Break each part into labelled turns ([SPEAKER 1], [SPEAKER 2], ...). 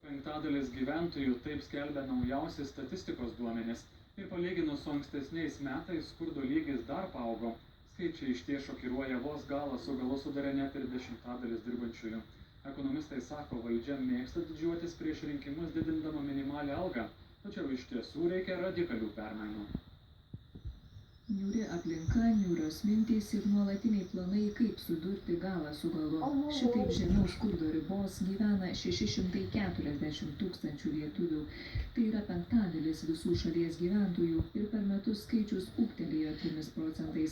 [SPEAKER 1] Penktadalis gyventojų, taip skelbia naujausi statistikos duomenys. Ir palyginus su ankstesniais metais skurdo lygis dar paaugo. Skaičiai išties šokiruoja, vos galą su galu sudarė net ir 10% dirbančiųjų. Ekonomistai sako, valdžia mėgsta didžiuotis prieš rinkimus didindama minimalią algą, tačiau iš tiesų reikia radikalių permainų.
[SPEAKER 2] Niūri aplinka, niūrios mintys ir nuolatiniai planai, kaip sudurti galą su galu. Šitaip žemiau skurdo ribos gyvena 640 tūkstančių lietuvių. Tai yra penktadalis visų šalies gyventojų ir per metus skaičius ūgtelėjo 3%.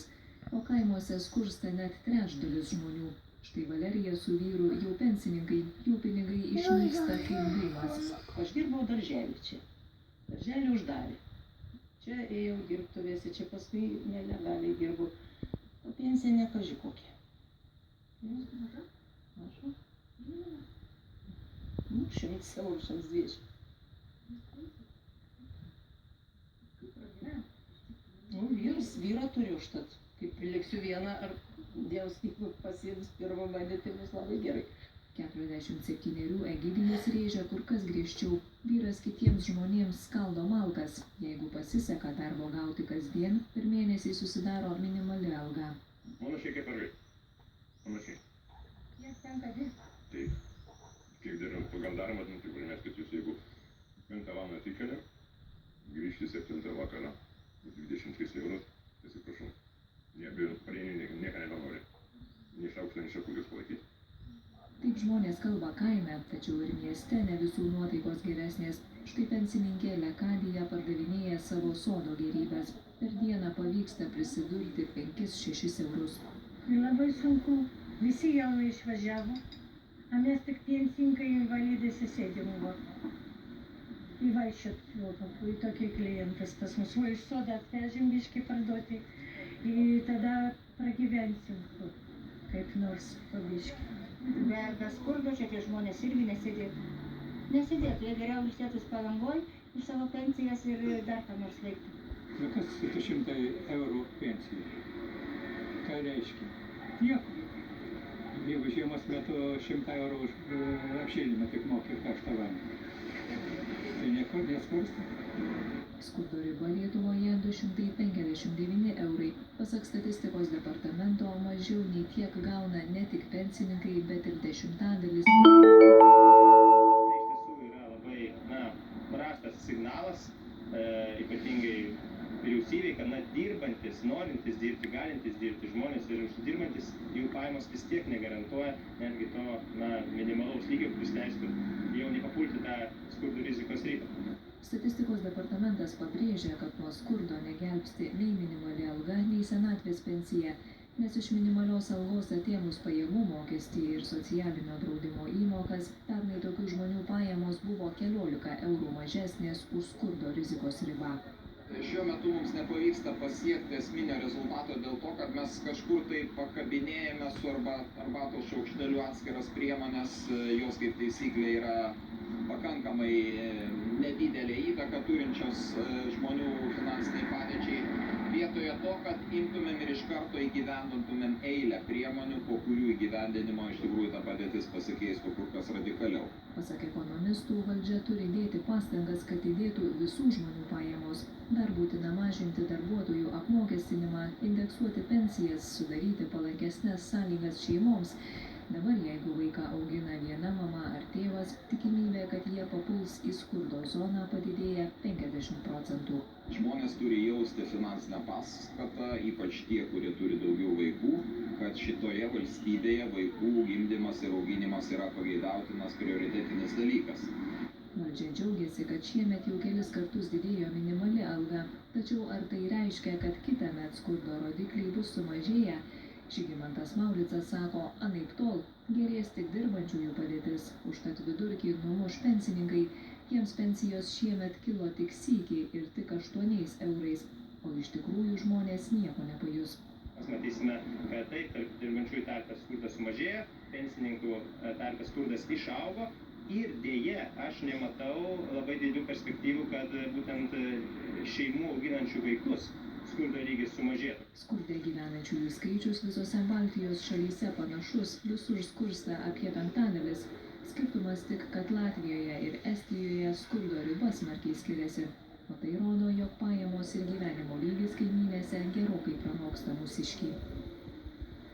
[SPEAKER 2] O kaimuose skursta net trečdalis žmonių. Štai Valerija su vyru jau pensininkai, jų pinigai išnyksta kaip dūmas.
[SPEAKER 3] Aš dirbau darželį čia. Darželį uždarė. Čia ėjau dirbtuvėse, čia paskui nelegaliai dirbu. O pensija ne kaži kokia. Maža? Nu, 100 eurų, 120. Nu, vyrą turiu užtat. Kaip priliksiu vieną, ar Dievas kaip pasiėmus pirmą mane, tai bus labai gerai.
[SPEAKER 2] 47 Egidijus rėžia kur kas griežčiau. Vyras kitiems žmonėms skaldo malkas. Jeigu pasiseka darbo gauti kasdien, per mėnesį susidaro minimali alga.
[SPEAKER 4] Panašiai kaip argai. Panašiai.
[SPEAKER 5] Kiek tenka dirbti?
[SPEAKER 4] Taip. Kiek dirbant pagal darbą, tai mes kad jūs jeigu 5 valandą atikelia, grįžti 7 vakarą, 23 eurus, atsiprašau. Pareini nieko nebenori. Neišaukštą, neišaukštą palaikyti.
[SPEAKER 2] Taip žmonės kalba kaime, tačiau ir mieste ne visų nuotaikos geresnės. Štai pensininkė Lekadija pardavinėja savo sodo gėrybes. Per dieną pavyksta prisidurti 5-6 eurus.
[SPEAKER 5] Labai sunku. Visi jau išvažiavo. A mes tik pensininkai invalidėse sėdim. Įvaikščiot į tokį klientas pas mus. O iš sodą atvežim biškį parduoti. Ir tada pragyvensim kaip nors po biškį.
[SPEAKER 6] Be skurdo čia tie žmonės irgi nesėdėtų. Nesėdėtų, jie geriau ilsėtųs Palangoj iš savo pensijas ir dar ką nors veiktų.
[SPEAKER 7] Nu kas 200 eurų pensija? Ką reiškia? Nieko. Jeigu žiemos metu 100 eurų už apšildymą tik mokė karštą vandenį. Tai niekur neskursta.
[SPEAKER 2] Skurdo riba Lietuvoje 259 eurai. Pasak statistikos departamento, mažiau nei tiek gauna ne tik pensininkai, bet ir 10%.
[SPEAKER 8] Tai iš tiesų yra labai prastas signalas, ypatingai vyriausybei, kad dirbantis, norintis dirbti, galintis dirbti žmonės ir užsidirbantis, jų pajamos vis tiek negarantuoja netgi to minimalaus lygio, kuris leistų jau nepapulti tą skurdo rizikos ribą.
[SPEAKER 2] Statistikos departamentas pabrėžia, kad nuo skurdo negelbsti nei minimali alga, nei senatvės pensija, nes iš minimalios algos atėmus pajamų mokestį ir socialinio draudimo įmokas, pernai tokių žmonių pajamos buvo 14 eurų mažesnės už skurdo rizikos ribą.
[SPEAKER 9] Šiuo metu mums nepavyksta pasiekti esminio rezultato dėl to, kad mes kažkur tai pakabinėjame su arbatos šaukšteliu atskiras priemonės, jos kaip taisyklė yra pakankamai nedidelė įtaka turinčios žmonių finansiniai padėčiai. Vietoje to, kad imtumėm ir iš karto įgyvendintumėm eilę priemonių, po kurių įgyvendinimo iš tikrųjų ta padėtis pasikeistų kur kas radikaliau.
[SPEAKER 2] Pasak ekonomistų, valdžia turi dėti pastangas, kad didėtų visų žmonių pajamos. Dar būtina mažinti darbuotojų apmokestinimą, indeksuoti pensijas, sudaryti palankesnes sąlygas šeimoms. Dabar, jeigu vaiką augina viena mama ar tėvas, tikimybė, kad jie papuls į skurdo zoną padidėja 50%.
[SPEAKER 9] Žmonės turi jausti finansinę paskatą, ypač tie, kurie turi daugiau vaikų, kad šitoje valstybėje vaikų gimdymas ir auginimas yra pageidautinas prioritetinis dalykas.
[SPEAKER 2] Valdžia džiaugiasi, kad šiemet jau kelis kartus didėjo minimali alga, tačiau ar tai reiškia, kad kitąmet skurdo rodikliai bus sumažėję? Žygimantas Mauricas sako, anaiptol gerės tik dirbančiųjų padėtis, užtat vidurkį numuš pensininkai, jiems pensijos šiemet kilo tik sykį ir tik 8 eurais, o iš tikrųjų žmonės nieko nepajus.
[SPEAKER 8] Mes matysime, kad taip, tarp dirbančiųjų tarpe skurdas sumažėjo, pensininkų tarpe skurdas išaugo ir dėje aš nematau labai didelių perspektyvų, kad būtent šeimų auginančių vaikus skurdo lygis sumažėtų.
[SPEAKER 2] Skurde gyvenančiųjų skaičius visose Baltijos šalyse panašus, visur skursta apie 5%. Skirtumas tik, kad Latvijoje ir skurdo riba smarkiai skiriasi, o tai rodo, jog pajamos ir gyvenimo lygis kaimynėse gerokai pranoksta mūsiškį.